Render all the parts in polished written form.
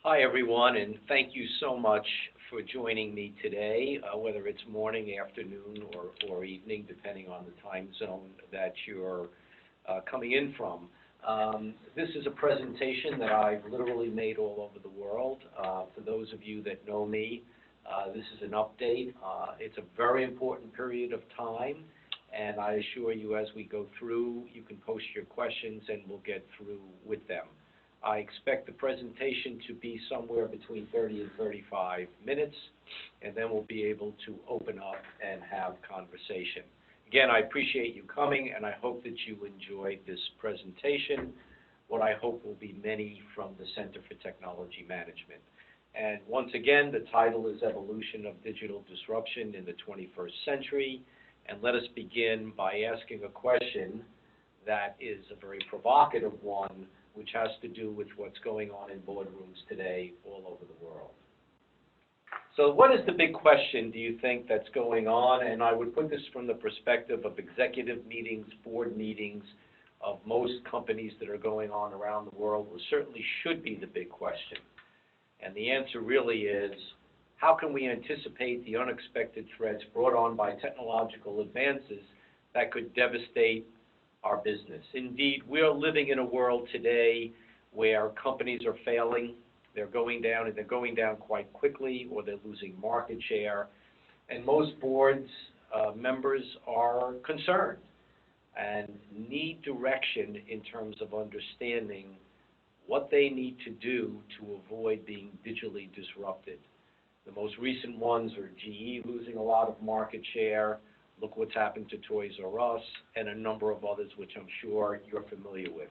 Hi, everyone, and thank you so much for joining me today, whether it's morning, afternoon, or evening, depending on the time zone that you're coming in from. This is a presentation that I've literally made all over the world. For those of you that know me, this is an update. It's a very important period of time, and I assure you as we go through, you can post your questions and we'll get through with them. I expect the presentation to be somewhere between 30 and 35 minutes, and then we'll be able to open up and have conversation. Again, I appreciate you coming, and I hope that you enjoyed this presentation, what I hope will be many from the Center for Technology Management. And once again, the title is Evolution of Digital Disruption in the 21st Century, and let us begin by asking a question that is a very provocative one, which has to do with what's going on in boardrooms today all over the world. So what is the big question, do you think, that's going on? And I would put this from the perspective of executive meetings, board meetings of most companies that are going on around the world, or certainly should be the big question. And the answer really is, how can we anticipate the unexpected threats brought on by technological advances that could devastate our business? Indeed, we are living in a world today where companies are failing, they're going down, and they're going down quite quickly, or they're losing market share. And most boards members are concerned and need direction in terms of understanding what they need to do to avoid being digitally disrupted. The most recent ones are GE losing a lot of market share. Look what's happened to Toys R Us, and a number of others which I'm sure you're familiar with.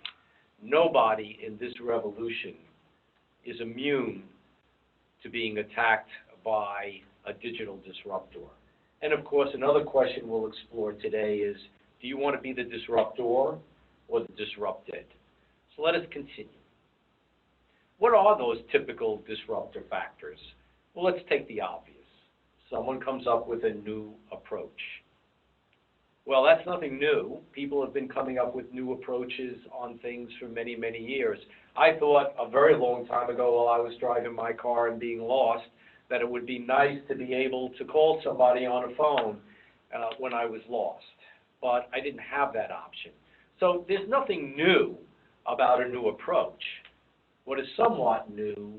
Nobody in this revolution is immune to being attacked by a digital disruptor. And of course, another question we'll explore today is, do you want to be the disruptor or the disrupted? So let us continue. What are those typical disruptor factors? Well, let's take the obvious. Someone comes up with a new approach. Well, that's nothing new. People have been coming up with new approaches on things for many, many years. I thought a very long time ago while I was driving my car and being lost that it would be nice to be able to call somebody on a phone when I was lost. But I didn't have that option. So there's nothing new about a new approach. What is somewhat new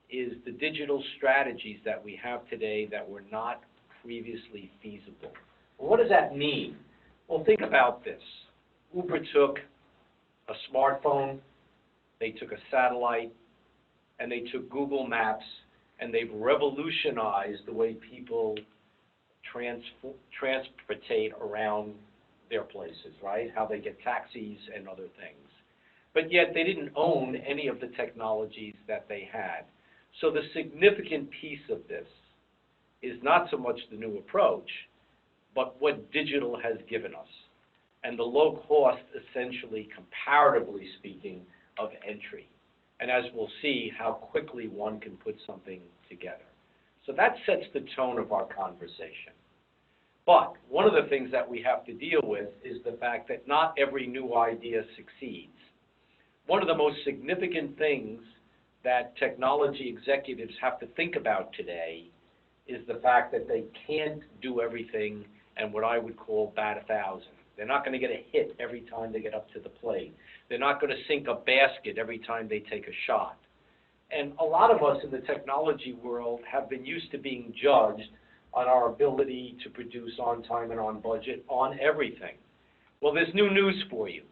is the digital strategies that we have today that were not previously feasible. Well, what does that mean? Well, think about this. Uber took a smartphone, they took a satellite, and they took Google Maps, and they've revolutionized the way people transportate around their places, right? How they get taxis and other things. But yet they didn't own any of the technologies that they had. So the significant piece of this is not so much the new approach, but what digital has given us, and the low cost, essentially, comparatively speaking, of entry. And as we'll see, how quickly one can put something together. So that sets the tone of our conversation. But one of the things that we have to deal with is the fact that not every new idea succeeds. One of the most significant things that technology executives have to think about today is the fact that they can't do everything and what I would call bat 1,000. They're not going to get a hit every time they get up to the plate. They're not going to sink a basket every time they take a shot. And a lot of us in the technology world have been used to being judged on our ability to produce on time and on budget on everything. Well, there's new news for you.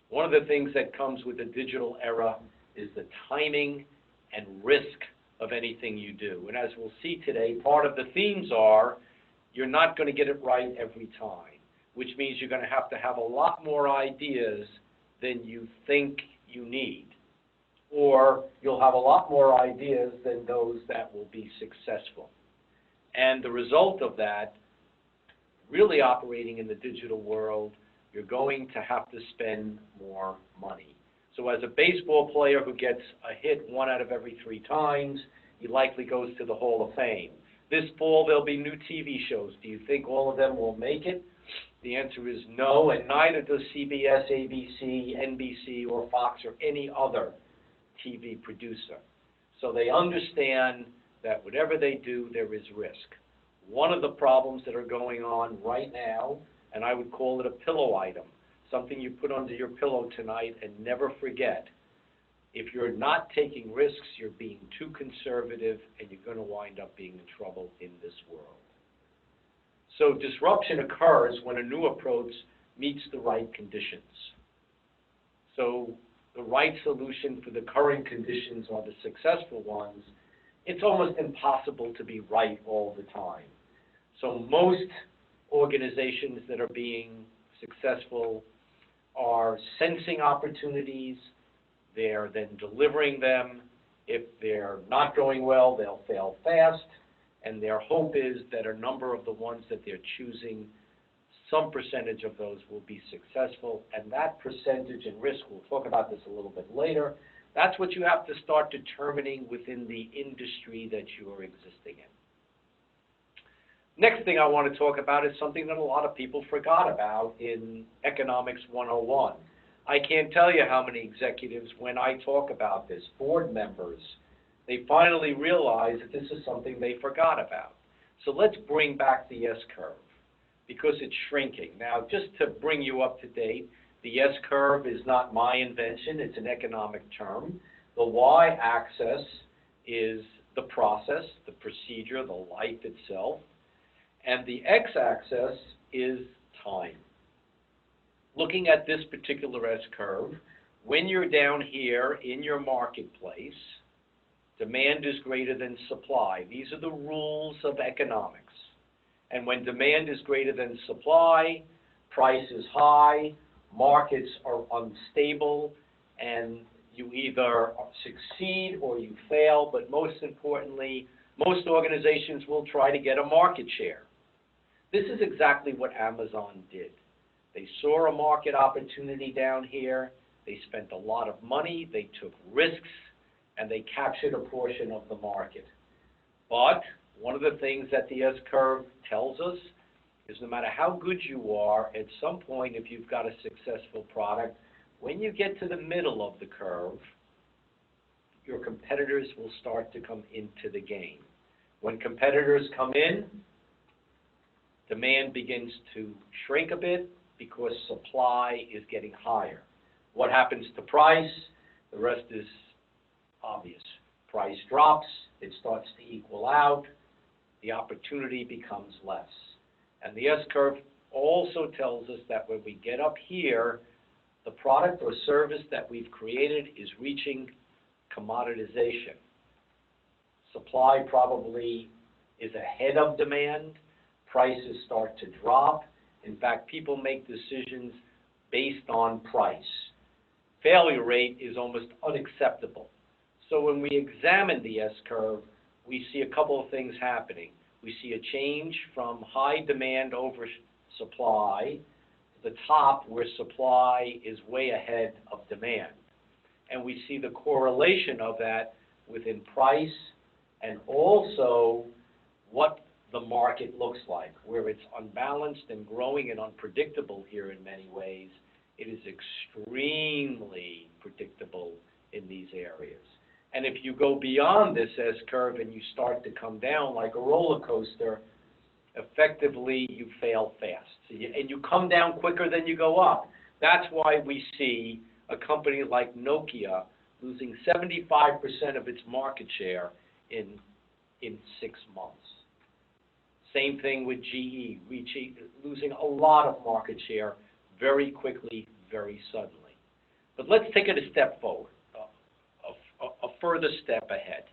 One of the things that comes with the digital era is the timing and risk of anything you do. And as we'll see today, part of the themes are you're not going to get it right every time, which means you're going to have a lot more ideas than you think you need. Or you'll have a lot more ideas than those that will be successful. And the result of that, really operating in the digital world, you're going to have to spend more money. So as a baseball player who gets a hit 1 out of every 3 times, he likely goes to the Hall of Fame. This fall, there'll be new TV shows. Do you think all of them will make it? The answer is no, and neither does CBS, ABC, NBC, or Fox, or any other TV producer. So they understand that whatever they do, there is risk. One of the problems that are going on right now, and I would call it a pillow item, something you put under your pillow tonight and never forget. If you're not taking risks, you're being too conservative, and you're going to wind up being in trouble in this world. So disruption occurs when a new approach meets the right conditions. So the right solution for the current conditions are the successful ones. It's almost impossible to be right all the time. So most organizations that are being successful are sensing opportunities, they're then delivering them. If they're not going well, they'll fail fast, and their hope is that a number of the ones that they're choosing, some percentage of those will be successful, and that percentage and risk, we'll talk about this a little bit later, that's what you have to start determining within the industry that you are existing in. Next thing I want to talk about is something that a lot of people forgot about in Economics 101. I can't tell you how many executives, when I talk about this, board members, they finally realize that this is something they forgot about. So let's bring back the S-curve, because it's shrinking. Now, just to bring you up to date, the S-curve is not my invention, it's an economic term. The Y-axis is the process, the procedure, the life itself, and the X-axis is time. Looking at this particular S-curve, when you're down here in your marketplace, demand is greater than supply. These are the rules of economics. And when demand is greater than supply, price is high, markets are unstable, and you either succeed or you fail, but most importantly, most organizations will try to get a market share. This is exactly what Amazon did. They saw a market opportunity down here, they spent a lot of money, they took risks, and they captured a portion of the market. But one of the things that the S-curve tells us is no matter how good you are, at some point, if you've got a successful product, when you get to the middle of the curve, your competitors will start to come into the game. When competitors come in, demand begins to shrink a bit because supply is getting higher. What happens to price? The rest is obvious. Price drops, it starts to equal out, the opportunity becomes less. And the S-curve also tells us that when we get up here, the product or service that we've created is reaching commoditization. Supply probably is ahead of demand, prices start to drop. In fact, people make decisions based on price. Failure rate is almost unacceptable. So when we examine the S-curve, we see a couple of things happening. We see a change from high demand over supply to the top where supply is way ahead of demand. And we see the correlation of that within price and also what the market looks like, where it's unbalanced and growing and unpredictable here in many ways. It is extremely predictable in these areas. And if you go beyond this S-curve and you start to come down like a roller coaster, effectively you fail fast. So and you come down quicker than you go up. That's why we see a company like Nokia losing 75% of its market share in 6 months. Same thing with GE, losing a lot of market share very quickly, very suddenly. But let's take it a step forward, a further step ahead.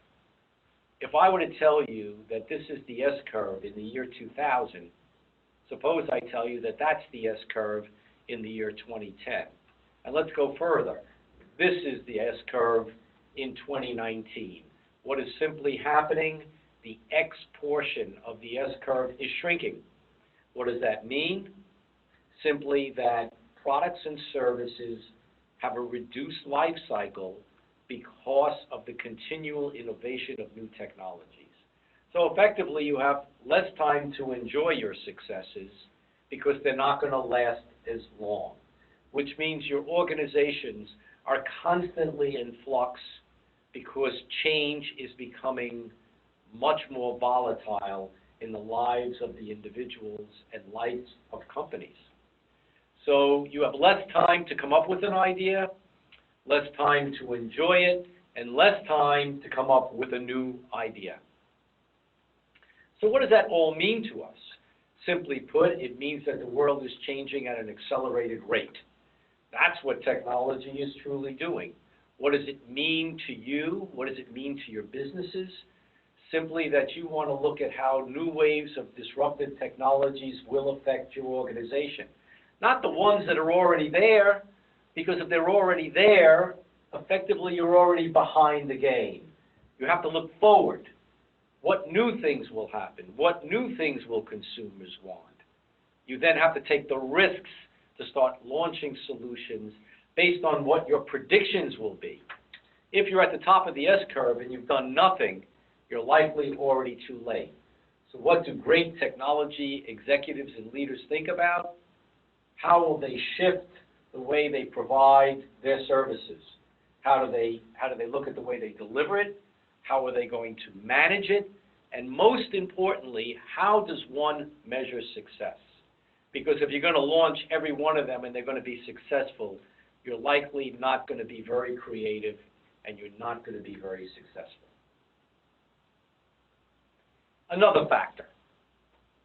If I were to tell you that this is the S-curve in the year 2000, suppose I tell you that that's the S-curve in the year 2010. And let's go further. This is the S-curve in 2019. What is simply happening? The X portion of the S-curve is shrinking. What does that mean? Simply that products and services have a reduced life cycle because of the continual innovation of new technologies. So effectively, you have less time to enjoy your successes because they're not going to last as long, which means your organizations are constantly in flux because change is becoming much more volatile in the lives of the individuals and lives of companies. So you have less time to come up with an idea, less time to enjoy it, and less time to come up with a new idea. So what does that all mean to us? Simply put, it means that the world is changing at an accelerated rate. That's what technology is truly doing. What does it mean to you? What does it mean to your businesses? Simply that you want to look at how new waves of disruptive technologies will affect your organization. Not the ones that are already there, because if they're already there, effectively you're already behind the game. You have to look forward. What new things will happen? What new things will consumers want? You then have to take the risks to start launching solutions based on what your predictions will be. If you're at the top of the S-curve and you've done nothing, you're likely already too late. So what do great technology executives and leaders think about? How will they shift the way they provide their services? How do they look at the way they deliver it? How are they going to manage it? And most importantly, how does one measure success? Because if you're going to launch every one of them and they're going to be successful, you're likely not going to be very creative and you're not going to be very successful. Another factor,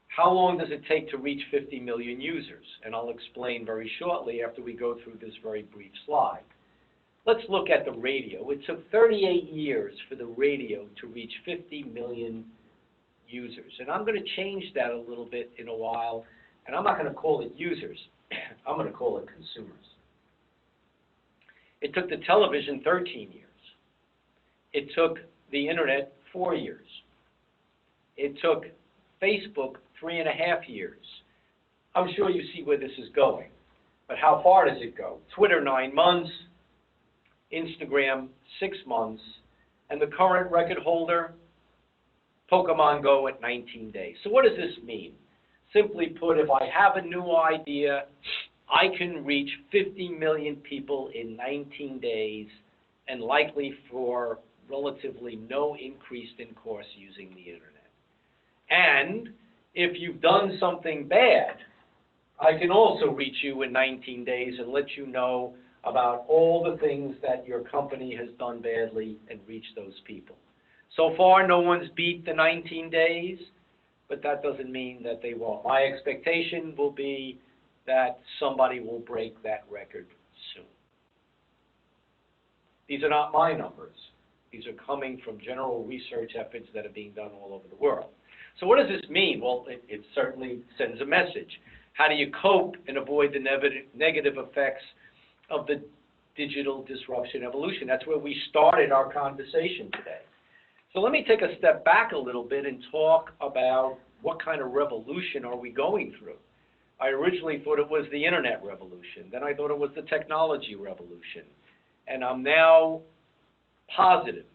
how long does it take to reach 50 million users? And I'll explain very shortly after we go through this very brief slide. Let's look at the radio. It took 38 years for the radio to reach 50 million users. And I'm going to change that a little bit in a while, and I'm not going to call it users. I'm going to call it consumers. It took the television 13 years. It took the internet 4 years. It took Facebook 3.5 years. I'm sure you see where this is going. But how far does it go? Twitter, 9 months. Instagram, 6 months. And the current record holder, Pokemon Go at 19 days. So what does this mean? Simply put, if I have a new idea, I can reach 50 million people in 19 days and likely for relatively no increase in cost using the internet. And if you've done something bad, I can also reach you in 19 days and let you know about all the things that your company has done badly and reach those people. So far, no one's beat the 19 days, but that doesn't mean that they won't. My expectation will be that somebody will break that record soon. These are not my numbers. These are coming from general research efforts that are being done all over the world. So what does this mean? Well, it certainly sends a message. How do you cope and avoid the negative effects of the digital disruption evolution? That's where we started our conversation today. So let me take a step back a little bit and talk about what kind of revolution are we going through. I originally thought it was the internet revolution. Then I thought it was the technology revolution. And I'm now positive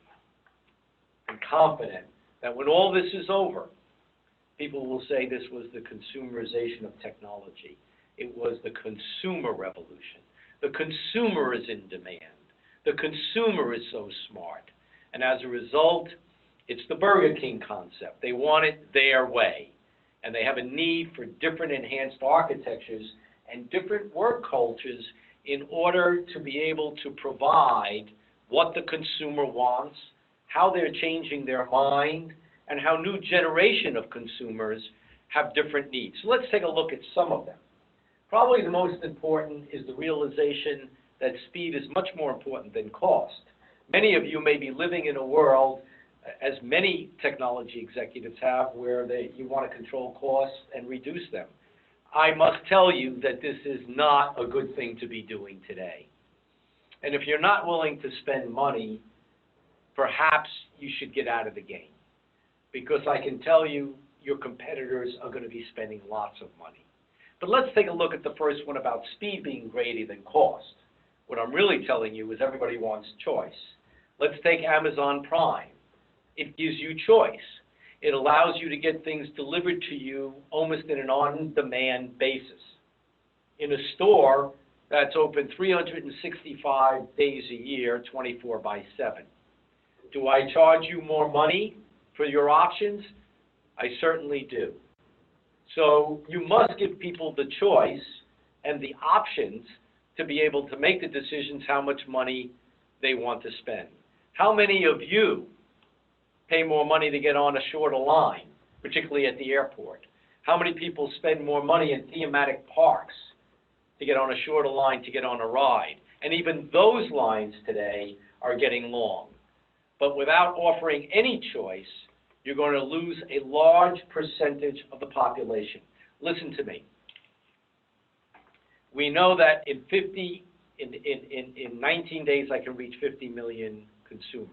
and confident that when all this is over, people will say this was the consumerization of technology. It was the consumer revolution. The consumer is in demand. The consumer is so smart. And as a result, it's the Burger King concept. They want it their way. And they have a need for different enhanced architectures and different work cultures in order to be able to provide what the consumer wants, how they're changing their mind, and how new generation of consumers have different needs. So let's take a look at some of them. Probably the most important is the realization that speed is much more important than cost. Many of you may be living in a world, as many technology executives have, where you want to control costs and reduce them. I must tell you that this is not a good thing to be doing today. And if you're not willing to spend money, perhaps you should get out of the game. Because I can tell you, your competitors are going to be spending lots of money. But let's take a look at the first one about speed being greater than cost. What I'm really telling you is everybody wants choice. Let's take Amazon Prime. It gives you choice. It allows you to get things delivered to you almost in an on-demand basis. In a store that's open 365 days a year, 24/7. Do I charge you more money for your options? I certainly do. So you must give people the choice and the options to be able to make the decisions how much money they want to spend. How many of you pay more money to get on a shorter line, particularly at the airport? How many people spend more money in thematic parks to get on a shorter line, to get on a ride? And even those lines today are getting long. But without offering any choice, you're going to lose a large percentage of the population. Listen to me. We know that in 19 days, I can reach 50 million consumers.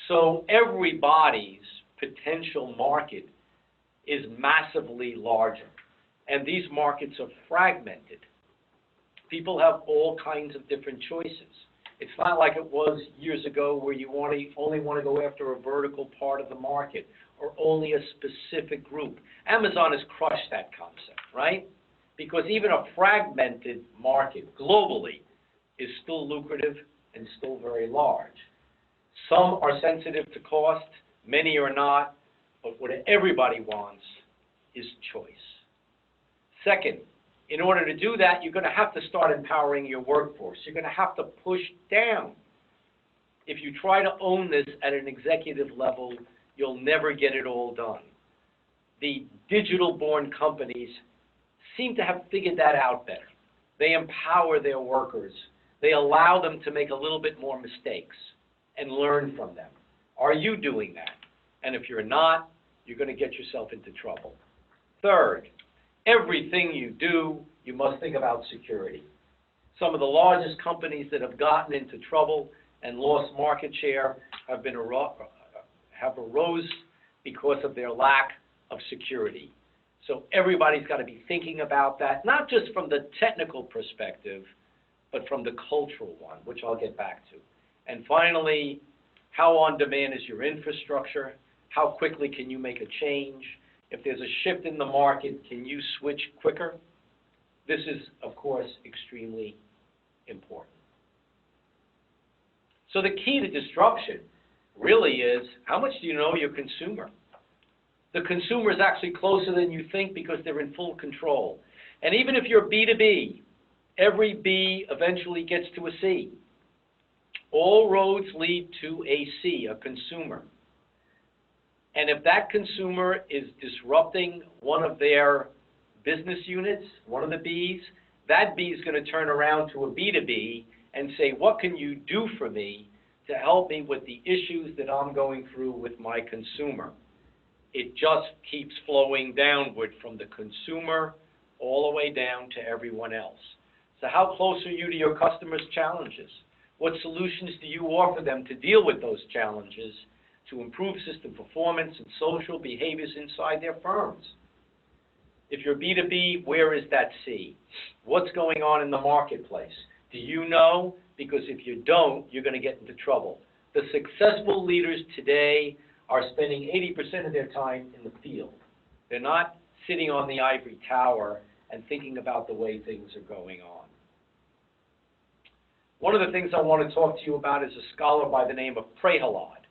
So everybody's potential market is massively larger. And these markets are fragmented. People have all kinds of different choices. It's not like it was years ago where you only want to go after a vertical part of the market or only a specific group. Amazon has crushed that concept, right? Because even a fragmented market globally is still lucrative and still very large. Some are sensitive to cost, many are not, but what everybody wants is choice. Second, in order to do that, you're going to have to start empowering your workforce. You're going to have to push down. If you try to own this at an executive level, you'll never get it all done. The digital-born companies seem to have figured that out better. They empower their workers. They allow them to make a little bit more mistakes and learn from them. Are you doing that? And if you're not, you're going to get yourself into trouble. Third, everything you do, you must think about security. Some of the largest companies that have gotten into trouble and lost market share have arose because of their lack of security. So everybody's got to be thinking about that, not just from the technical perspective, but from the cultural one, which I'll get back to. And finally, how on demand is your infrastructure? How quickly can you make a change? If there's a shift in the market, can you switch quicker? This is, of course, extremely important. So the key to disruption really is, how much do you know your consumer? The consumer is actually closer than you think because they're in full control. And even if you're B2B, every B eventually gets to a C. All roads lead to a C, a consumer. And if that consumer is disrupting one of their business units, one of the Bs, that B is going to turn around to a B2B and say, what can you do for me to help me with the issues that I'm going through with my consumer? It just keeps flowing downward from the consumer all the way down to everyone else. So how close are you to your customers' challenges? What solutions do you offer them to deal with those challenges, to improve system performance and social behaviors inside their firms? If you're B2B, where is that C? What's going on in the marketplace? Do you know? Because if you don't, you're going to get into trouble. The successful leaders today are spending 80% of their time in the field. They're not sitting on the ivory tower and thinking about the way things are going on. One of the things I want to talk to you about is a scholar by the name of Prahalad.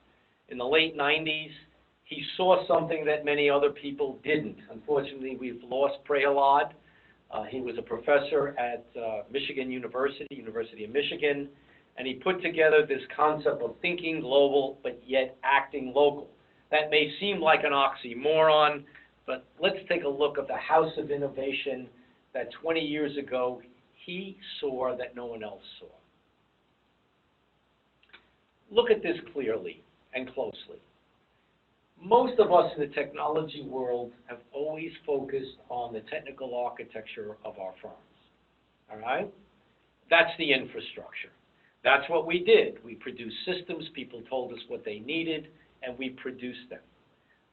In the late 90s, he saw something that many other people didn't. Unfortunately, we've lost Prahalad. He was a professor at Michigan University, University of Michigan, and he put together this concept of thinking global, but yet acting local. That may seem like an oxymoron, but let's take a look at the house of innovation that 20 years ago he saw that no one else saw. Look at this clearly and closely. Most of us in the technology world have always focused on the technical architecture of our firms, all right? That's the infrastructure. That's what we did. We produced systems, people told us what they needed, and we produced them.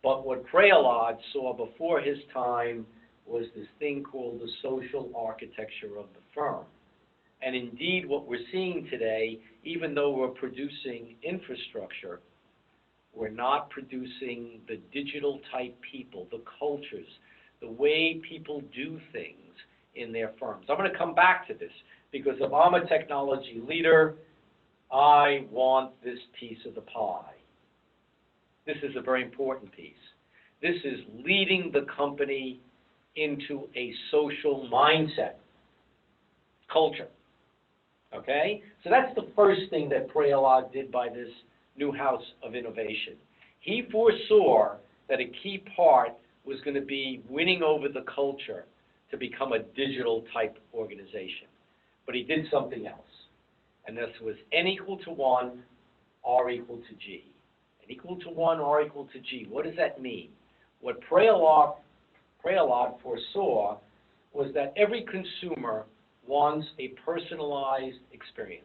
But what Prahalad saw before his time was this thing called the social architecture of the firm. And indeed, what we're seeing today, even though we're producing infrastructure, we're not producing the digital type people, the cultures, the way people do things in their firms. I'm going to come back to this because if I'm a technology leader, I want this piece of the pie. This is a very important piece. This is leading the company into a social mindset, culture. Okay? So that's the first thing that Prelog did by this new house of innovation. He foresaw that a key part was going to be winning over the culture to become a digital type organization. But he did something else. And this was N equal to 1, R equal to G. N equal to 1, R equal to G. What does that mean? What Prelog foresaw was that every consumer wants a personalized experience.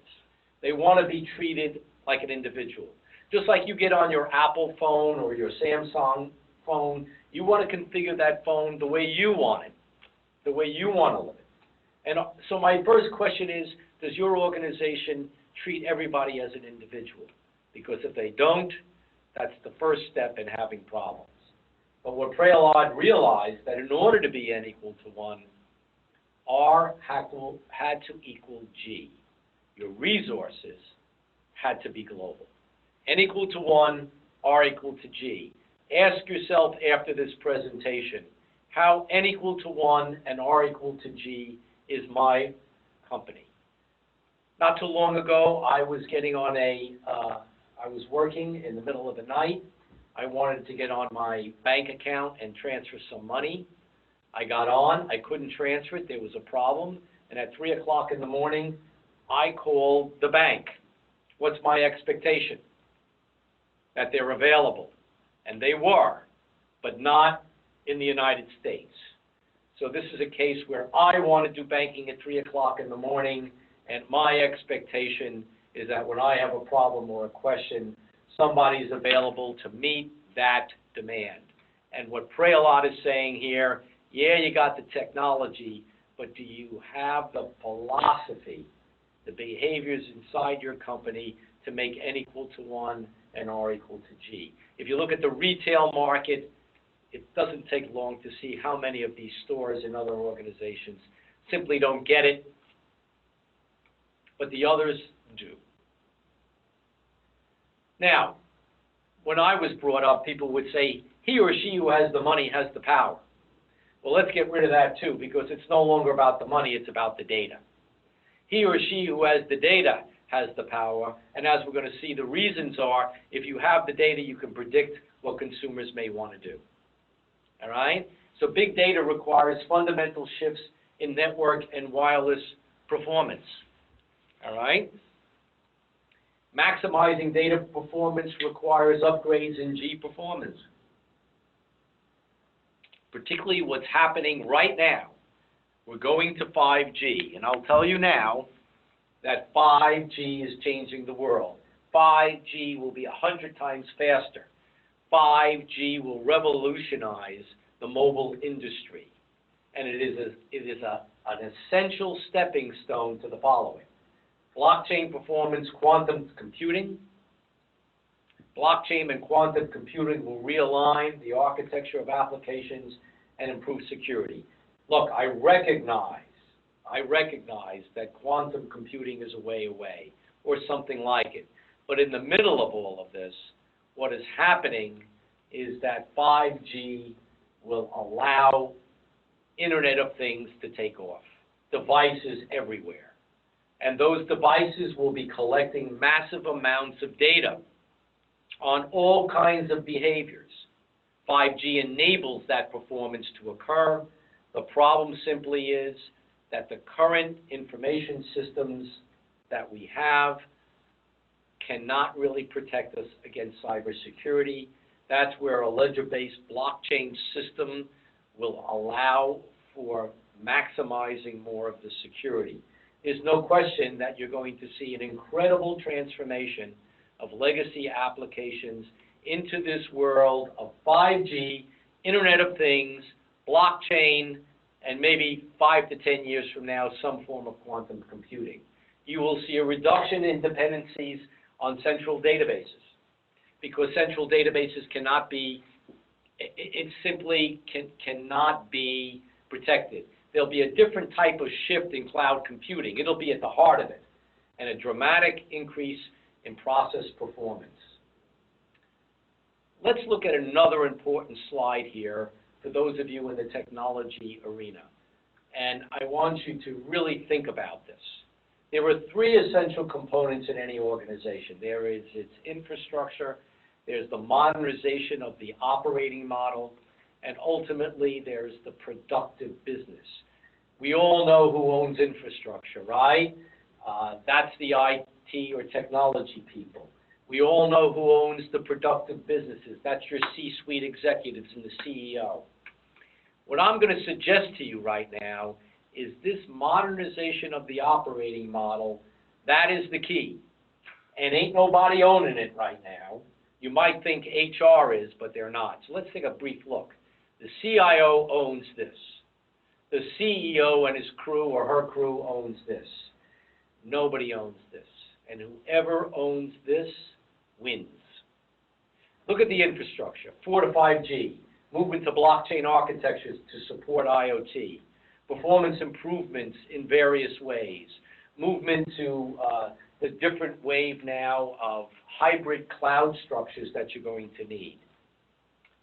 They want to be treated like an individual. Just like you get on your Apple phone or your Samsung phone, you want to configure that phone the way you want it, the way you want to live it. And so my first question is, does your organization treat everybody as an individual? Because if they don't, that's the first step in having problems. But what Prelog realized that in order to be N equal to 1, R had to equal G. Your resources had to be global. N equal to 1, R equal to G. Ask yourself after this presentation, how N equal to 1 and R equal to G is my company? Not too long ago, I was working in the middle of the night. I wanted to get on my bank account and transfer some money. I got on, I couldn't transfer it, there was a problem, and at 3 o'clock in the morning, I called the bank. What's my expectation? That they're available. And they were, but not in the United States. So this is a case where I want to do banking at 3 o'clock in the morning, and my expectation is that when I have a problem or a question, somebody's available to meet that demand. And what Prelog is saying here, yeah, you got the technology, but do you have the philosophy, the behaviors inside your company to make N equal to 1 and R equal to G? If you look at the retail market, it doesn't take long to see how many of these stores and other organizations simply don't get it, but the others do. Now, when I was brought up, people would say, he or she who has the money has the power. Well, let's get rid of that too, because it's no longer about the money, it's about the data. He or she who has the data has the power, and as we're going to see, the reasons are, if you have the data, you can predict what consumers may want to do. All right? So big data requires fundamental shifts in network and wireless performance. All right? Maximizing data performance requires upgrades in G performance. Particularly what's happening right now. We're going to 5G, and I'll tell you now that 5G is changing the world. 5G will be 100 times faster. 5G will revolutionize the mobile industry, and it is an essential stepping stone to the following: blockchain performance, quantum computing. Blockchain and quantum computing will realign the architecture of applications and improve security. Look, I recognize that quantum computing is a way away, or something like it. But in the middle of all of this, what is happening is that 5G will allow Internet of Things to take off, devices everywhere. And those devices will be collecting massive amounts of data on all kinds of behaviors. 5G enables that performance to occur. The problem simply is that the current information systems that we have cannot really protect us against cybersecurity. That's where a ledger-based blockchain system will allow for maximizing more of the security. There's no question that you're going to see an incredible transformation of legacy applications into this world of 5G, Internet of Things, blockchain, and maybe 5 to 10 years from now, some form of quantum computing. You will see a reduction in dependencies on central databases, because central databases cannot be, it simply cannot be protected. There'll be a different type of shift in cloud computing. It'll be at the heart of it. and a dramatic increase in process performance. Let's look at another important slide here for those of you in the technology arena. And I want you to really think about this. There are three essential components in any organization. There is its infrastructure, there's the modernization of the operating model, and ultimately there's the productive business. We all know who owns infrastructure, right? That's the IT or technology people. We all know who owns the productive businesses. That's your C-suite executives and the CEO. What I'm going to suggest to you right now is this modernization of the operating model. That is the key. And ain't nobody owning it right now. You might think HR is, but they're not. So let's take a brief look. The CIO owns this. The CEO and his crew or her crew owns this. Nobody owns this. And whoever owns this wins. Look at the infrastructure, 4 to 5G, movement to blockchain architectures to support IoT, performance improvements in various ways, movement to the different wave now of hybrid cloud structures that you're going to need.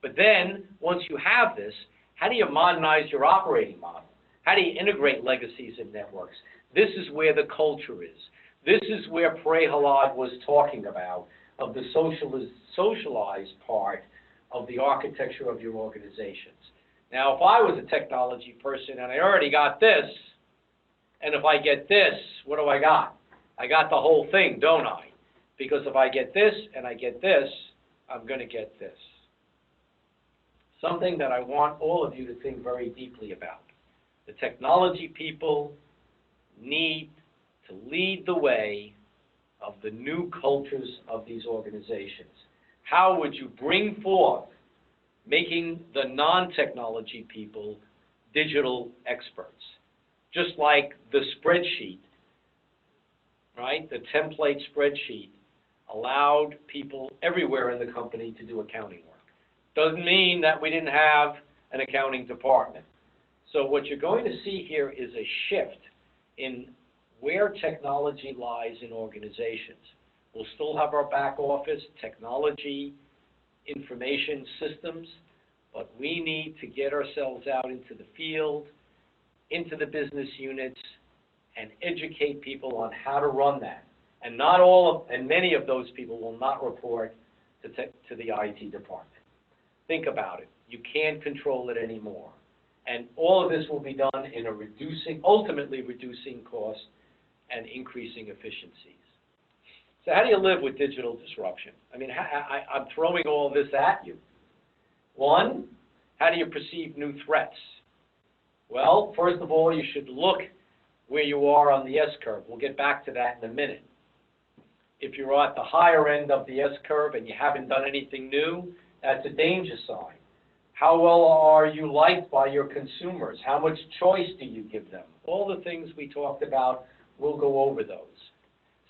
But then, once you have this, how do you modernize your operating model? How do you integrate legacies and networks? This is where the culture is. This is where Prahalad was talking about, of the socialized part of the architecture of your organizations. Now, if I was a technology person and I already got this, and if I get this, what do I got? I got the whole thing, don't I? Because if I get this and I get this, I'm going to get this. Something that I want all of you to think very deeply about. The technology people need to lead the way of the new cultures of these organizations. How would you bring forth making the non-technology people digital experts? Just like the spreadsheet, right? The template spreadsheet allowed people everywhere in the company to do accounting work. Doesn't mean that we didn't have an accounting department. So what you're going to see here is a shift in where technology lies in organizations. We'll still have our back office, technology, information systems, but we need to get ourselves out into the field, into the business units, and educate people on how to run that. And not all of, and many of those people will not report to the IT department. Think about it. You can't control it anymore. And all of this will be done in a ultimately reducing cost and increasing efficiencies. So how do you live with digital disruption? I mean, I'm throwing all this at you. One, how do you perceive new threats? Well, first of all, you should look where you are on the S-curve. We'll get back to that in a minute. If you're at the higher end of the S-curve and you haven't done anything new, that's a danger sign. How well are you liked by your consumers? How much choice do you give them? All the things we talked about, we'll go over those.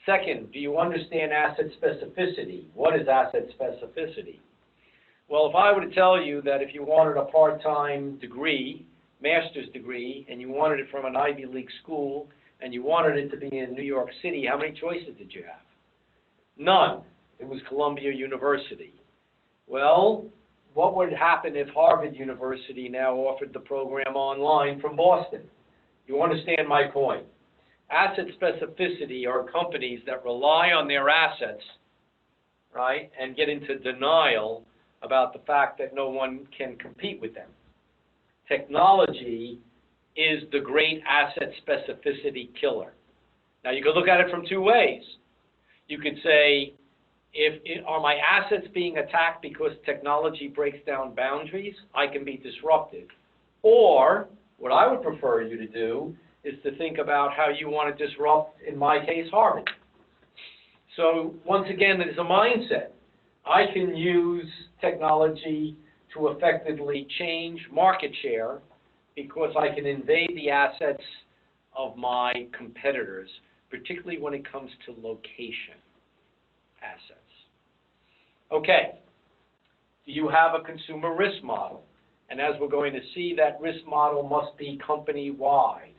Second, do you understand asset specificity? What is asset specificity? Well, if I were to tell you that if you wanted a part-time degree, master's degree, and you wanted it from an Ivy League school, and you wanted it to be in New York City, how many choices did you have? None. It was Columbia University. Well, what would happen if Harvard University now offered the program online from Boston? You understand my point. Asset specificity are companies that rely on their assets, right, and get into denial about the fact that no one can compete with them. Technology is the great asset specificity killer. Now, you could look at it from two ways. You could say, are my assets being attacked because technology breaks down boundaries? I can be disrupted. Or, what I would prefer you to do is to think about how you want to disrupt, in my case, Harvard. So, once again, it is a mindset. I can use technology to effectively change market share because I can invade the assets of my competitors, particularly when it comes to location assets. Okay, do you have a consumer risk model? And as we're going to see, that risk model must be company-wide.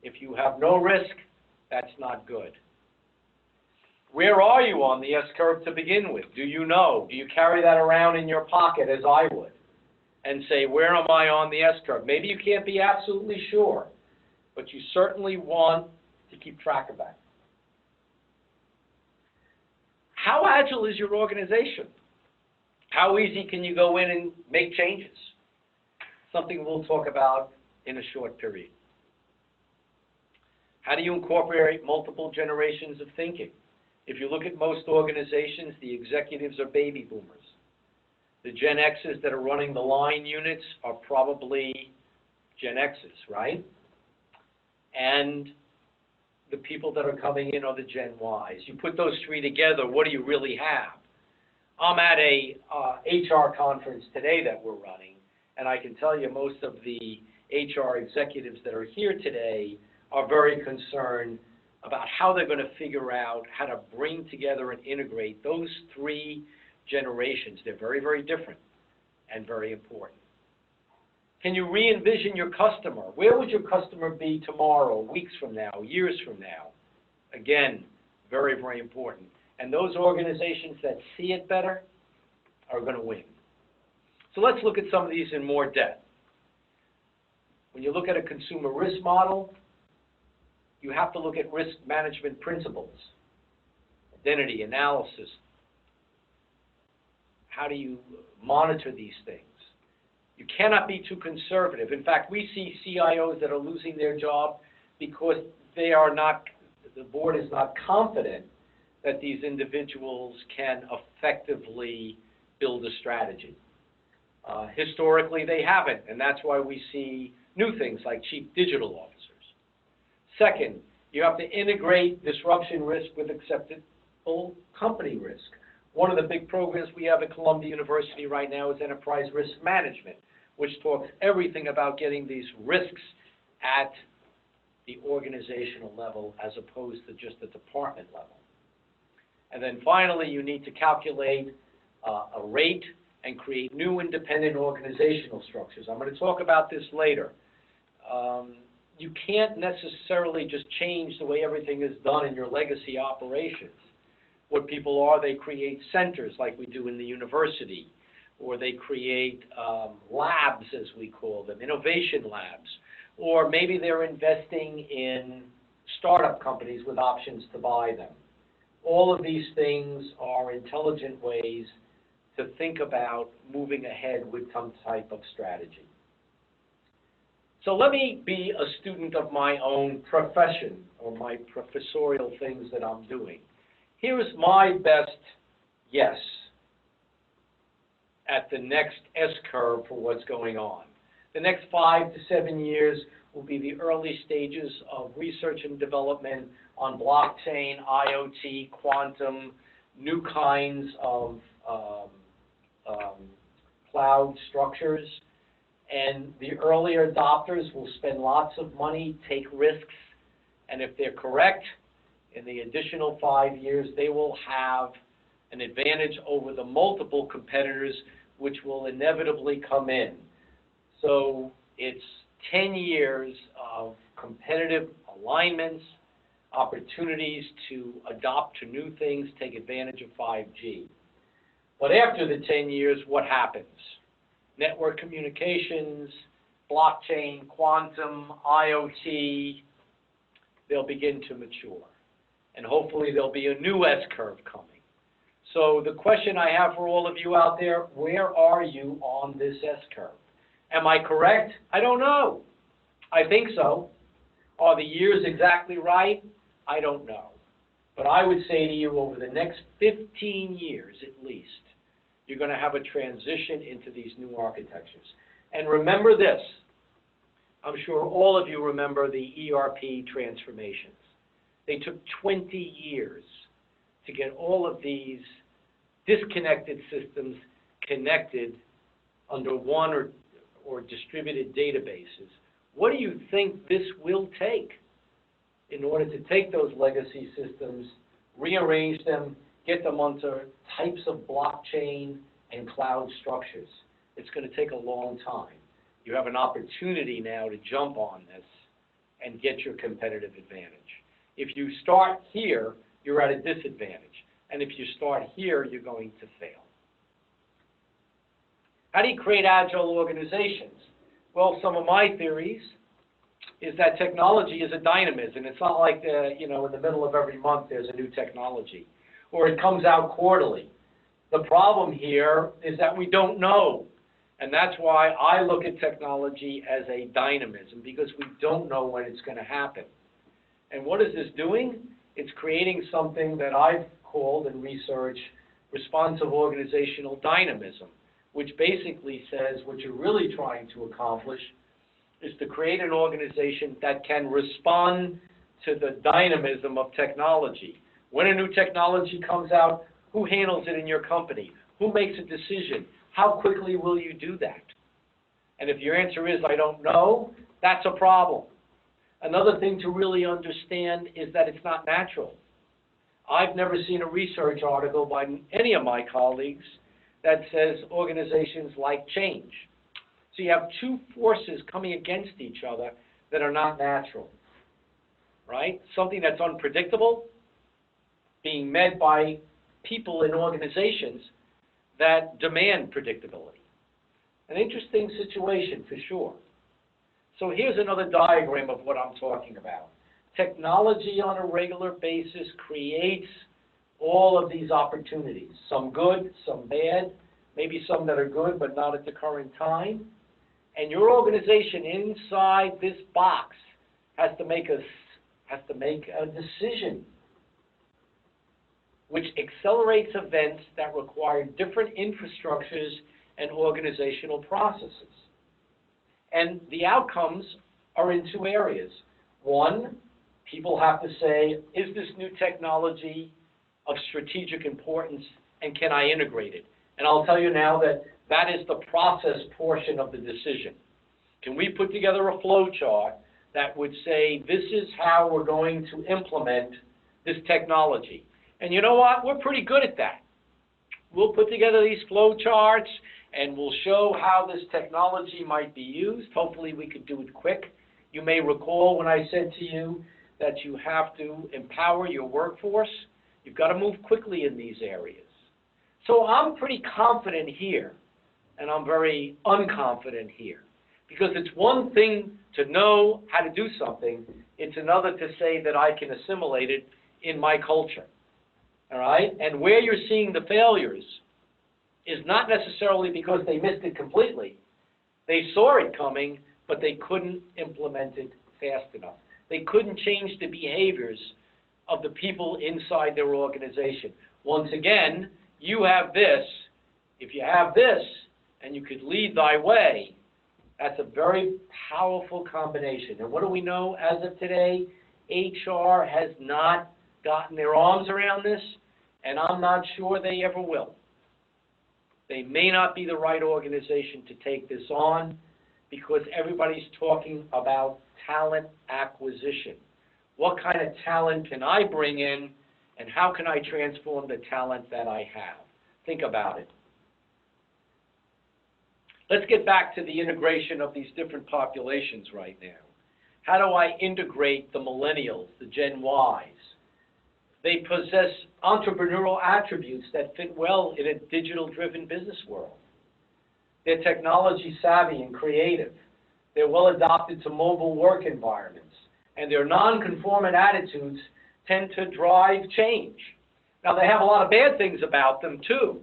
If you have no risk, that's not good. Where are you on the S-curve to begin with? Do you know? Do you carry that around in your pocket, as I would, and say, where am I on the S-curve? Maybe you can't be absolutely sure, but you certainly want to keep track of that. How agile is your organization? How easy can you go in and make changes? Something we'll talk about in a short period. How do you incorporate multiple generations of thinking? If you look at most organizations, the executives are baby boomers. The Gen X's that are running the line units are probably Gen X's, right? And the people that are coming in are the Gen Ys. You put those three together, what do you really have? I'm at a HR conference today that we're running, and I can tell you most of the HR executives that are here today are very concerned about how they're going to figure out how to bring together and integrate those three generations. They're very, very different and very important. Can you re-envision your customer? Where would your customer be tomorrow, weeks from now, years from now? Again, very, very important. And those organizations that see it better are going to win. So let's look at some of these in more depth. When you look at a consumer risk model, you have to look at risk management principles, identity analysis. How do you monitor these things? You cannot be too conservative. In fact, we see CIOs that are losing their job because they are not, the board is not confident that these individuals can effectively build a strategy. Historically, they haven't, and that's why we see new things like chief digital officers. Second, you have to integrate disruption risk with acceptable company risk. One of the big programs we have at Columbia University right now is enterprise risk management, which talks everything about getting these risks at the organizational level as opposed to just the department level. And then finally, you need to calculate a rate and create new independent organizational structures. I'm going to talk about this later. You can't necessarily just change the way everything is done in your legacy operations. What people are, they create centers like we do in the university, or they create labs, as we call them, innovation labs, or maybe they're investing in startup companies with options to buy them. All of these things are intelligent ways to think about moving ahead with some type of strategy. So let me be a student of my own profession or my professorial things that I'm doing. Here's my best guess at the next S-curve for what's going on. The next 5 to 7 years will be the early stages of research and development on blockchain, IoT, quantum, new kinds of cloud structures. And the early adopters will spend lots of money, take risks, and if they're correct, in the additional 5 years, they will have an advantage over the multiple competitors which will inevitably come in. So it's 10 years of competitive alignments, opportunities to adopt to new things, take advantage of 5G. But after the 10 years, what happens? Network communications, blockchain, quantum, IoT, they'll begin to mature. And hopefully there'll be a new S-curve coming. So the question I have for all of you out there, where are you on this S-curve? Am I correct? I don't know. I think so. Are the years exactly right? I don't know. But I would say to you, over the next 15 years at least, you're going to have a transition into these new architectures. And remember this, I'm sure all of you remember the ERP transformations. They took 20 years to get all of these disconnected systems connected under one or distributed databases. What do you think this will take in order to take those legacy systems, rearrange them, get them onto types of blockchain and cloud structures? It's going to take a long time. You have an opportunity now to jump on this and get your competitive advantage. If you start here, you're at a disadvantage. And if you start here, you're going to fail. How do you create agile organizations? Well, some of my theories is that technology is a dynamism. It's not like, in the middle of every month there's a new technology, or it comes out quarterly. The problem here is that we don't know. And that's why I look at technology as a dynamism, because we don't know when it's going to happen. And what is this doing? It's creating something that I've called in research responsive organizational dynamism, which basically says what you're really trying to accomplish is to create an organization that can respond to the dynamism of technology. When a new technology comes out, who handles it in your company? Who makes a decision? How quickly will you do that? And if your answer is, I don't know, that's a problem. Another thing to really understand is that it's not natural. I've never seen a research article by any of my colleagues that says organizations like change. So you have two forces coming against each other that are not natural, right? Something that's unpredictable being met by people in organizations that demand predictability. An interesting situation for sure. So here's another diagram of what I'm talking about. Technology on a regular basis creates all of these opportunities, some good, some bad, maybe some that are good but not at the current time. And your organization inside this box has to make a decision which accelerates events that require different infrastructures and organizational processes. And the outcomes are in two areas. One, people have to say, is this new technology of strategic importance, and can I integrate it? And I'll tell you now that that is the process portion of the decision. Can we put together a flow chart that would say, this is how we're going to implement this technology? And you know what? We're pretty good at that. We'll put together these flow charts, and we'll show how this technology might be used. Hopefully we could do it quick. You may recall when I said to you that you have to empower your workforce. You've got to move quickly in these areas. So I'm pretty confident here, and I'm very unconfident here. Because it's one thing to know how to do something, it's another to say that I can assimilate it in my culture. All right? And where you're seeing the failures is not necessarily because they missed it completely. They saw it coming, but they couldn't implement it fast enough. They couldn't change the behaviors of the people inside their organization. Once again, you have this. If you have this, and you could lead thy way, that's a very powerful combination. And what do we know as of today? HR has not gotten their arms around this, and I'm not sure they ever will. They may not be the right organization to take this on because everybody's talking about talent acquisition. What kind of talent can I bring in, and how can I transform the talent that I have? Think about it. Let's get back to the integration of these different populations right now. How do I integrate the millennials, the Gen Ys? They possess entrepreneurial attributes that fit well in a digital-driven business world. They're technology savvy and creative. They're well adapted to mobile work environments. And their non-conformant attitudes tend to drive change. Now, they have a lot of bad things about them, too.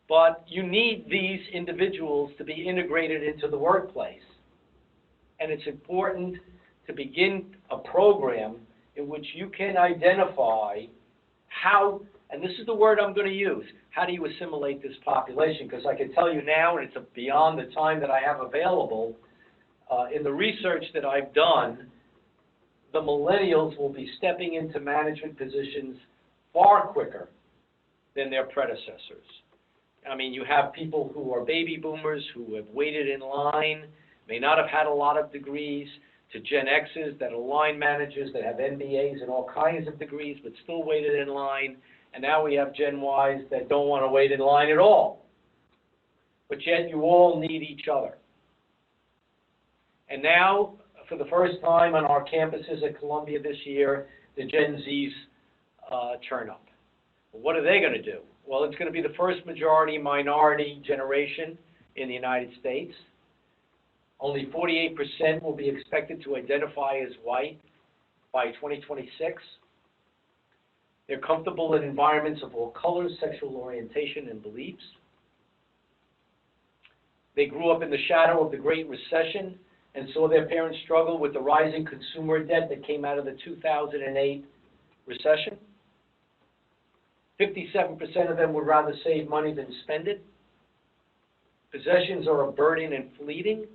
But you need these individuals to be integrated into the workplace. And it's important to begin a program in which you can identify how, and this is the word I'm going to use, how do you assimilate this population? Because I can tell you now, and it's beyond the time that I have available, in the research that I've done, the millennials will be stepping into management positions far quicker than their predecessors. I mean, you have people who are baby boomers who have waited in line, may not have had a lot of degrees, to Gen X's that are line managers that have MBAs and all kinds of degrees but still waited in line. And now we have Gen Ys that don't want to wait in line at all. But yet you all need each other. And now, for the first time on our campuses at Columbia this year, the Gen Zs turn up. What are they going to do? Well, it's going to be the first majority-minority generation in the United States. Only 48% will be expected to identify as white by 2026. They're comfortable in environments of all colors, sexual orientation, and beliefs. They grew up in the shadow of the Great Recession and saw their parents struggle with the rising consumer debt that came out of the 2008 recession. 57% of them would rather save money than spend it. Possessions are a burden and fleeting.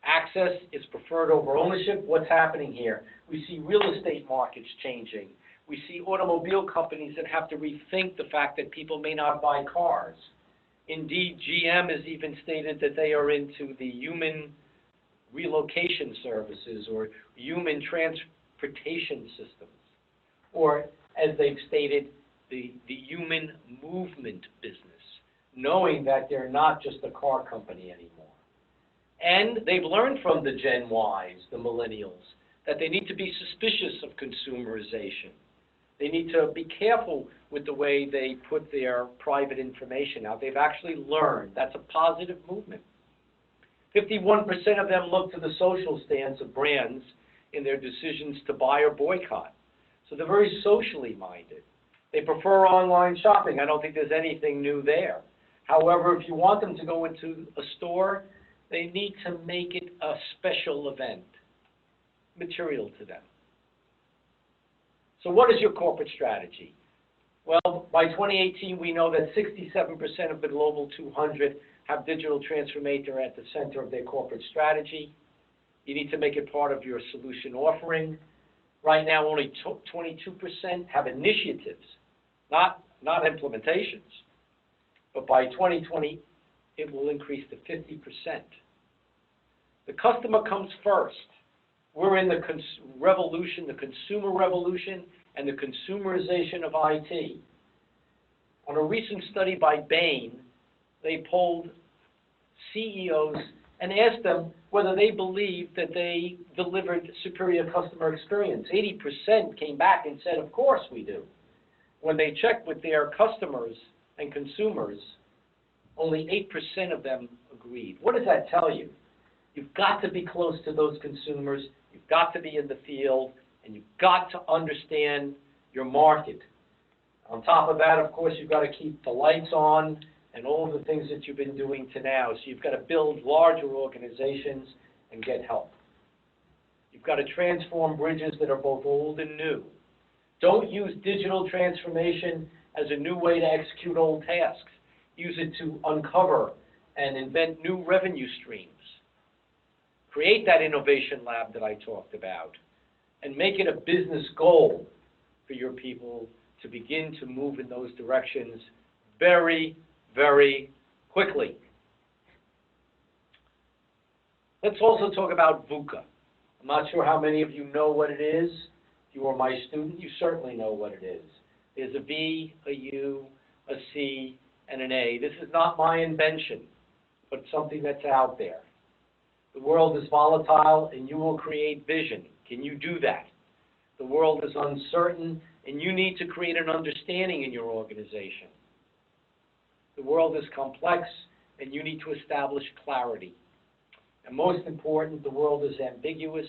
Access is preferred over ownership. What's happening here? We see real estate markets changing. We see automobile companies that have to rethink the fact that people may not buy cars. Indeed, GM has even stated that they are into the human relocation services or human transportation systems, or as they've stated, the human movement business, knowing that they're not just a car company anymore. And they've learned from the Gen Ys, the Millennials, that they need to be suspicious of consumerization. They need to be careful with the way they put their private information out. They've actually learned. That's a positive movement. 51% of them look to the social stance of brands in their decisions to buy or boycott. So they're very socially minded. They prefer online shopping. I don't think there's anything new there. However, if you want them to go into a store, they need to make it a special event, material to them. So what is your corporate strategy? Well, by 2018, we know that 67% of the Global 200 have digital transformation at the center of their corporate strategy. You need to make it part of your solution offering. Right now, only 22% have initiatives, not implementations. But by 2020, it will increase to 50%. The customer comes first. We're in the revolution, the consumer revolution, and the consumerization of IT. On a recent study by Bain, they polled CEOs and asked them whether they believed that they delivered superior customer experience. 80% came back and said, of course we do. When they checked with their customers and consumers, only 8% of them agreed. What does that tell you? You've got to be close to those consumers, you've got to be in the field, and you've got to understand your market. On top of that, of course, you've got to keep the lights on and all the things that you've been doing to now. So you've got to build larger organizations and get help. You've got to transform bridges that are both old and new. Don't use digital transformation as a new way to execute old tasks. Use it to uncover and invent new revenue streams. Create that innovation lab that I talked about and make it a business goal for your people to begin to move in those directions very, very quickly. Let's also talk about VUCA. I'm not sure how many of you know what it is. If you are my student, you certainly know what it is. There's a V, a U, a C, and an A. This is not my invention, but something that's out there. The world is volatile, and you will create vision. Can you do that? The world is uncertain, and you need to create an understanding in your organization. The world is complex, and you need to establish clarity. And most important, the world is ambiguous,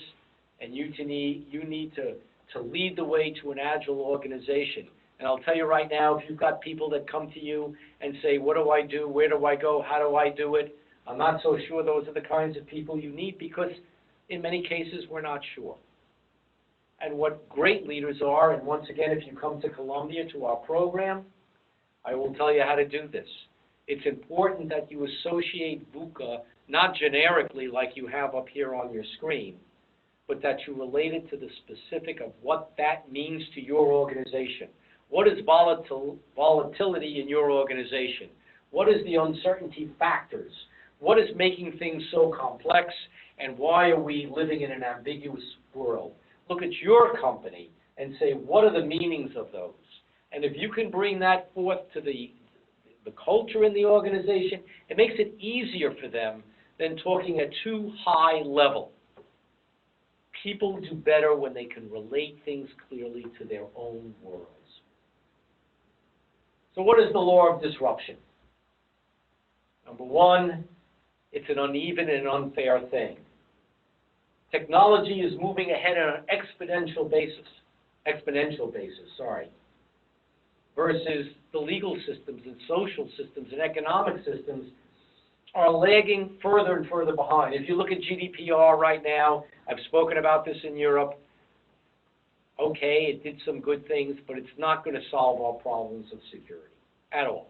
and you need to lead the way to an agile organization. And I'll tell you right now, if you've got people that come to you and say, what do I do, where do I go, how do I do it, I'm not so sure those are the kinds of people you need, because in many cases we're not sure. And what great leaders are, and once again, if you come to Columbia to our program, I will tell you how to do this. It's important that you associate VUCA not generically like you have up here on your screen, but that you relate it to the specific of what that means to your organization. What is volatility in your organization? What is the uncertainty factors? What is making things so complex, and why are we living in an ambiguous world? Look at your company and say, what are the meanings of those? And if you can bring that forth to the culture in the organization, it makes it easier for them than talking at too high level. People do better when they can relate things clearly to their own worlds. So what is the law of disruption? Number one, it's an uneven and unfair thing. Technology is moving ahead on an exponential basis, versus the legal systems and social systems and economic systems are lagging further and further behind. If you look at GDPR right now, I've spoken about this in Europe. Okay, it did some good things, but it's not going to solve our problems of security at all.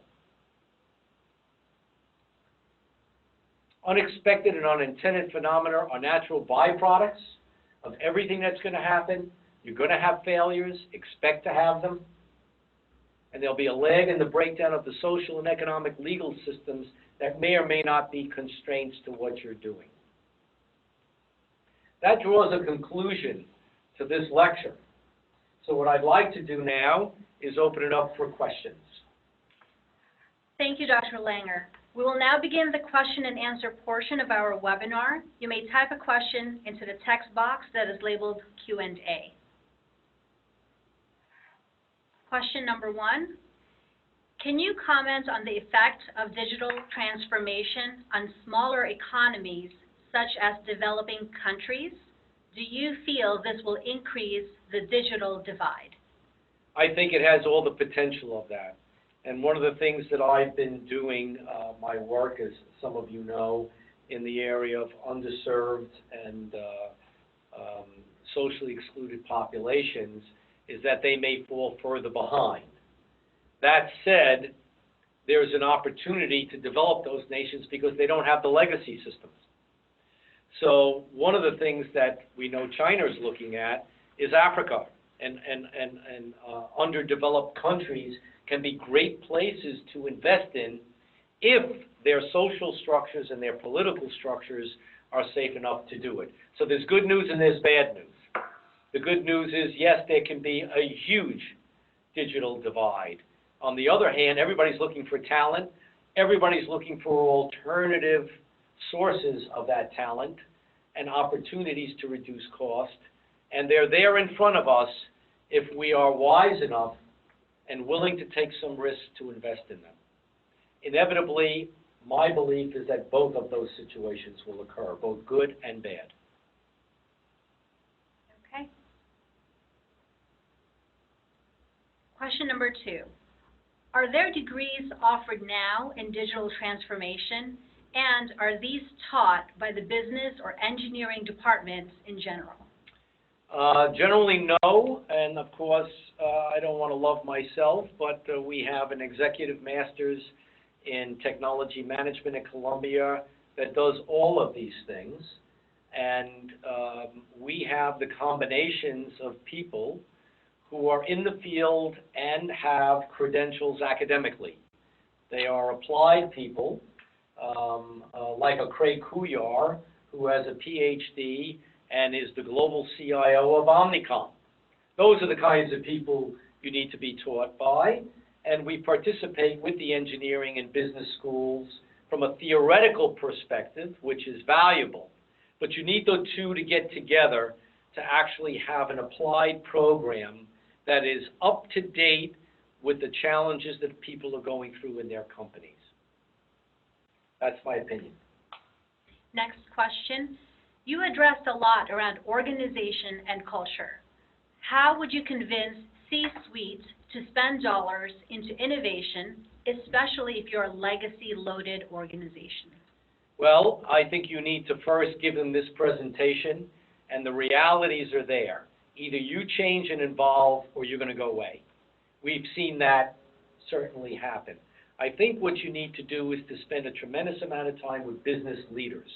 Unexpected and unintended phenomena are natural byproducts of everything that's going to happen. You're going to have failures, expect to have them, and there'll be a lag in the breakdown of the social and economic legal systems that may or may not be constraints to what you're doing. That draws a conclusion to this lecture. So what I'd like to do now is open it up for questions. Thank you, Dr. Langer. We will now begin the question and answer portion of our webinar. You may type a question into the text box that is labeled Q&A. Question number one, can you comment on the effect of digital transformation on smaller economies, such as developing countries? Do you feel this will increase the digital divide? I think it has all the potential of that. And one of the things that I've been doing, my work, as some of you know, in the area of underserved and socially excluded populations, is that they may fall further behind. That said, there's an opportunity to develop those nations because they don't have the legacy systems. So one of the things that we know China is looking at is Africa, and underdeveloped countries can be great places to invest in if their social structures and their political structures are safe enough to do it. So there's good news and there's bad news. The good news is, yes, there can be a huge digital divide. On the other hand, everybody's looking for talent. Everybody's looking for alternative sources of that talent and opportunities to reduce cost. And they're there in front of us if we are wise enough and willing to take some risks to invest in them. Inevitably, my belief is that both of those situations will occur, both good and bad. Okay. Question number two. Are there degrees offered now in digital transformation, and are these taught by the business or engineering departments in general? Generally, no, and of course, I don't want to love myself, but we have an executive master's in technology management at Columbia that does all of these things, and we have the combinations of people who are in the field and have credentials academically. They are applied people, like a Craig Couillard, who has a PhD and is the global CIO of Omnicom. Those are the kinds of people you need to be taught by, and we participate with the engineering and business schools from a theoretical perspective, which is valuable. But you need the two to get together to actually have an applied program that is up to date with the challenges that people are going through in their companies. That's my opinion. Next question. You addressed a lot around organization and culture. How would you convince C-suite to spend dollars into innovation, especially if you're a legacy-loaded organization? Well, I think you need to first give them this presentation, and the realities are there. Either you change and evolve, or you're going to go away. We've seen that certainly happen. I think what you need to do is to spend a tremendous amount of time with business leaders.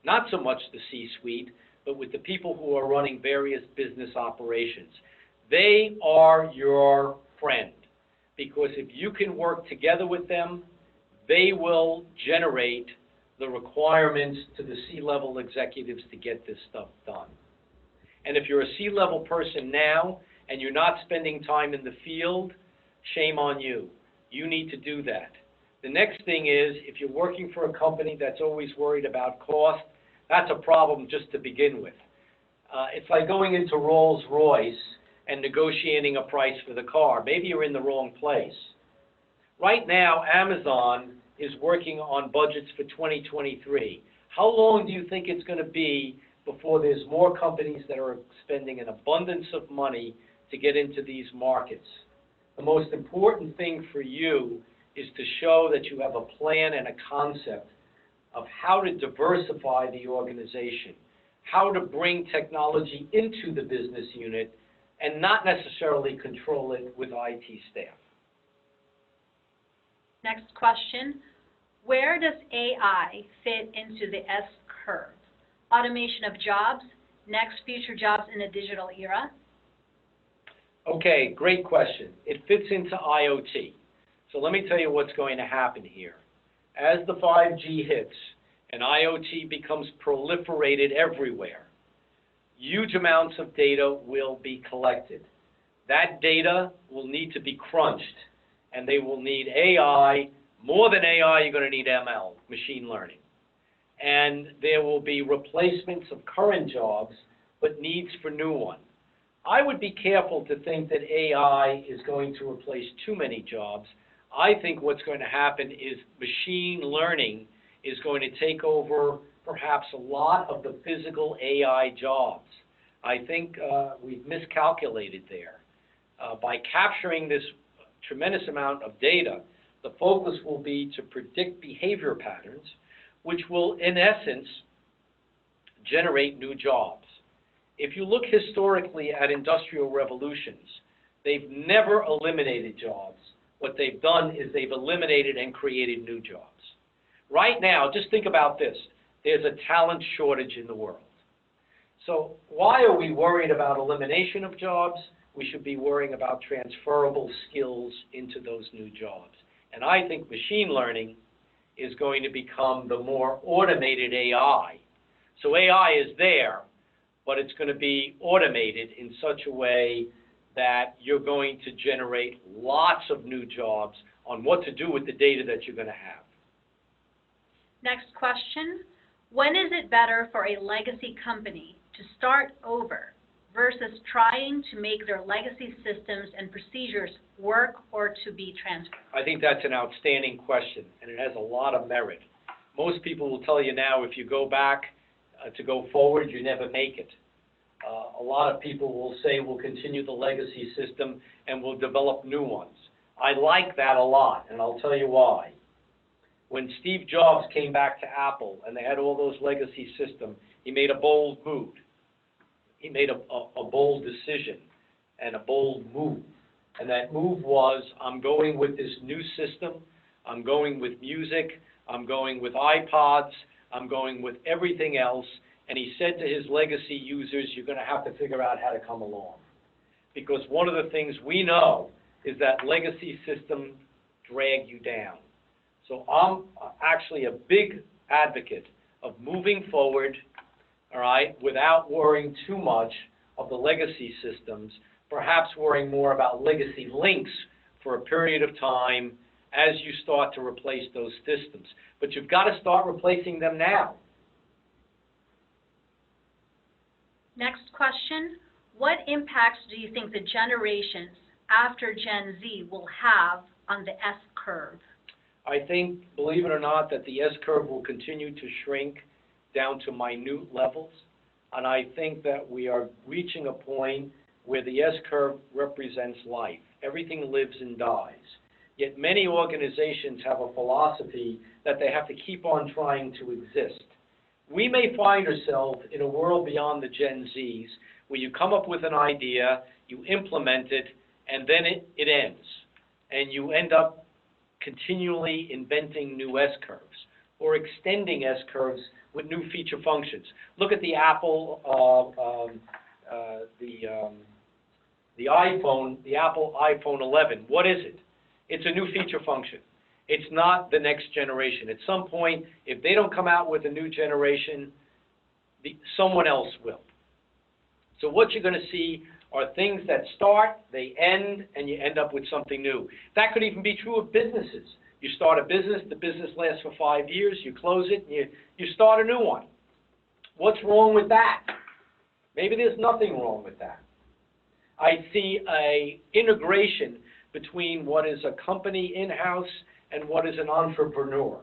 Not so much the C-suite, but with the people who are running various business operations. They are your friend, because if you can work together with them, they will generate the requirements to the C-level executives to get this stuff done. And if you're a C-level person now and you're not spending time in the field, shame on you. You need to do that. The next thing is, if you're working for a company that's always worried about cost, that's a problem just to begin with. It's like going into Rolls-Royce and negotiating a price for the car. Maybe you're in the wrong place. Right now, Amazon is working on budgets for 2023. How long do you think it's going to be before there's more companies that are spending an abundance of money to get into these markets? The most important thing for you is to show that you have a plan and a concept of how to diversify the organization, how to bring technology into the business unit and not necessarily control it with IT staff. Next question, where does AI fit into the S-curve? Automation of jobs, next future jobs in a digital era? Okay, great question. It fits into IoT. So let me tell you what's going to happen here. As the 5G hits and IoT becomes proliferated everywhere, huge amounts of data will be collected. That data will need to be crunched, and they will need AI. More than AI, you're going to need ML, machine learning. And there will be replacements of current jobs, but needs for new ones. I would be careful to think that AI is going to replace too many jobs. I think what's going to happen is machine learning is going to take over perhaps a lot of the physical AI jobs. I think we've miscalculated there. By capturing this tremendous amount of data, the focus will be to predict behavior patterns, which will, in essence, generate new jobs. If you look historically at industrial revolutions, they've never eliminated jobs. What they've done is they've eliminated and created new jobs. Right now, just think about this. There's a talent shortage in the world. So why are we worried about elimination of jobs? We should be worrying about transferable skills into those new jobs. And I think machine learning is going to become the more automated AI. So AI is there, but it's going to be automated in such a way that you're going to generate lots of new jobs on what to do with the data that you're going to have. Next question, when is it better for a legacy company to start over versus trying to make their legacy systems and procedures work or to be transferred? I think that's an outstanding question, and it has a lot of merit. Most people will tell you now, if you go back to go forward, you never make it. A lot of people will say we'll continue the legacy system and we'll develop new ones. I like that a lot, and I'll tell you why. When Steve Jobs came back to Apple and they had all those legacy systems, he made a bold move. He made a bold decision and a bold move. And that move was, I'm going with this new system, I'm going with music, I'm going with iPods, I'm going with everything else. And he said to his legacy users, you're going to have to figure out how to come along. Because one of the things we know is that legacy systems drag you down. So I'm actually a big advocate of moving forward, all right, without worrying too much of the legacy systems, perhaps worrying more about legacy links for a period of time as you start to replace those systems. But you've got to start replacing them now. Next question, what impacts do you think the generations after Gen Z will have on the S-curve? I think, believe it or not, that the S-curve will continue to shrink down to minute levels. And I think that we are reaching a point where the S-curve represents life. Everything lives and dies. Yet many organizations have a philosophy that they have to keep on trying to exist. We may find ourselves in a world beyond the Gen Zs where you come up with an idea, you implement it, and then it ends. And you end up continually inventing new S-curves or extending S-curves with new feature functions. Look at the Apple, the Apple iPhone 11. What is it? It's a new feature function. It's not the next generation. At some point, if they don't come out with a new generation, someone else will. So what you're going to see are things that start, they end, and you end up with something new. That could even be true of businesses. You start a business, the business lasts for 5 years, you close it, and you start a new one. What's wrong with that? Maybe there's nothing wrong with that. I see a integration between what is a company in-house and what is an entrepreneur.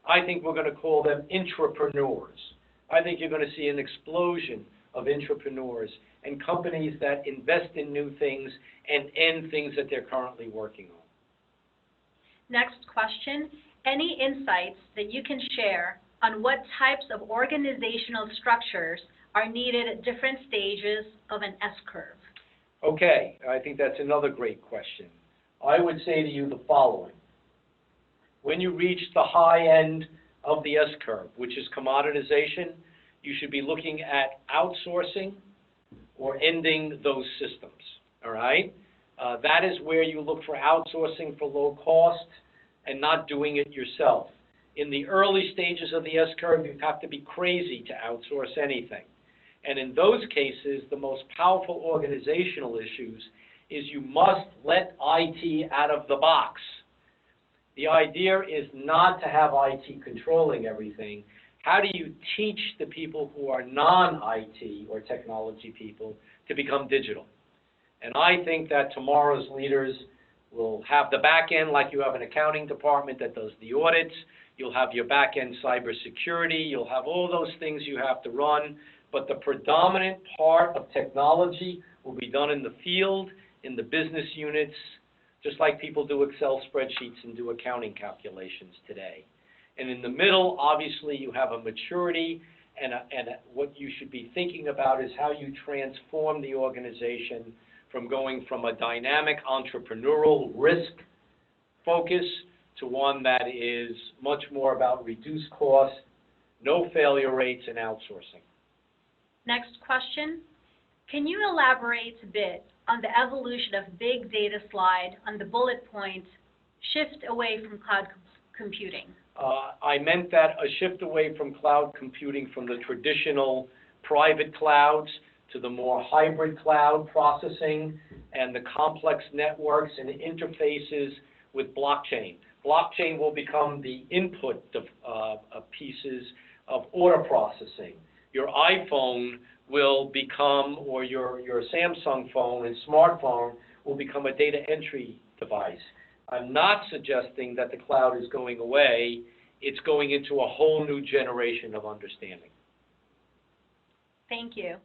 I think we're going to call them intrapreneurs. I think you're going to see an explosion of intrapreneurs and companies that invest in new things and end things that they're currently working on. Next question, any insights that you can share on what types of organizational structures are needed at different stages of an S-curve? Okay, I think that's another great question. I would say to you the following. When you reach the high end of the S-curve, which is commoditization, you should be looking at outsourcing or ending those systems, all right? That is where you look for outsourcing for low cost and not doing it yourself. In the early stages of the S-curve, you have to be crazy to outsource anything. And in those cases, the most powerful organizational issues is you must let IT out of the box. The idea is not to have IT controlling everything. How do you teach the people who are non-IT or technology people to become digital? And I think that tomorrow's leaders will have the back end, like you have an accounting department that does the audits. You'll have your back end cybersecurity. You'll have all those things you have to run. But the predominant part of technology will be done in the field, in the business units, just like people do Excel spreadsheets and do accounting calculations today. And in the middle, obviously, you have a maturity, and what you should be thinking about is how you transform the organization from going from a dynamic entrepreneurial risk focus to one that is much more about reduced cost, no failure rates, and outsourcing. Next question, can you elaborate a bit on the evolution of big data slide on the bullet point, shift away from cloud computing? I meant that a shift away from cloud computing from the traditional private clouds to the more hybrid cloud processing and the complex networks and interfaces with blockchain. Blockchain will become the input of pieces of order processing. Your iPhone will become, or your Samsung phone and smartphone will become a data entry device. I'm not suggesting that the cloud is going away. It's going into a whole new generation of understanding. Thank you.